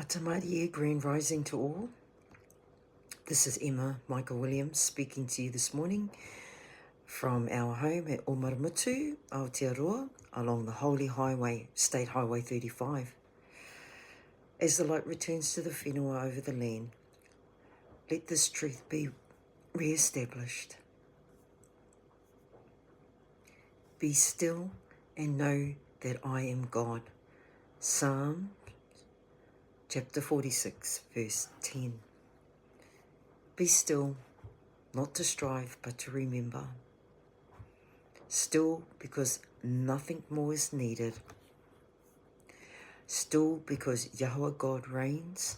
Atamarie, Grand Rising to all. This is Emma Michael Williams speaking to you this morning from our home at Omarumutu, Aotearoa, along the Holy Highway, State Highway 35. As the light returns to the whenua over the land, let this truth be re-established. Be still and know that I am God. Psalm chapter 46, verse 10. Be still, not to strive, but to remember. Still, because nothing more is needed. Still, because Yahweh God reigns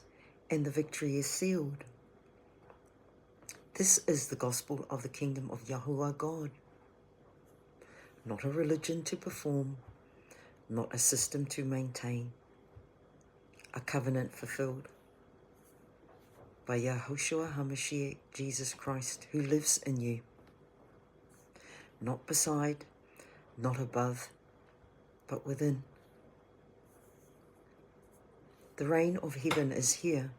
and the victory is sealed. This is the gospel of the kingdom of Yahuwah God. Not a religion to perform, not a system to maintain. A covenant fulfilled by Yahushua HaMashiach, Jesus Christ, who lives in you. Not beside, not above, but within. The reign of heaven is here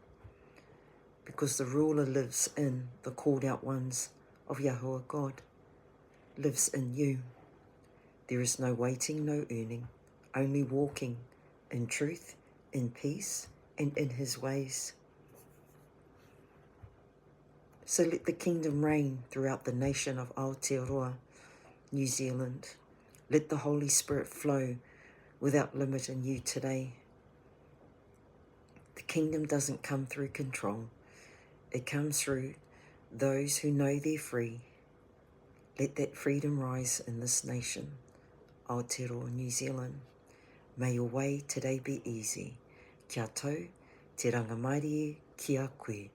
because the ruler lives in the called out ones of Yahuwah God, lives in you. There is no waiting, no earning, only walking in truth, in peace, and in his ways. So let the kingdom reign throughout the nation of Aotearoa, New Zealand. Let the Holy Spirit flow without limit in you today. The kingdom doesn't come through control. It comes through those who know they're free. Let that freedom rise in this nation, Aotearoa, New Zealand. May your way today be easy. Kia tau, te rangamarie, kia koe.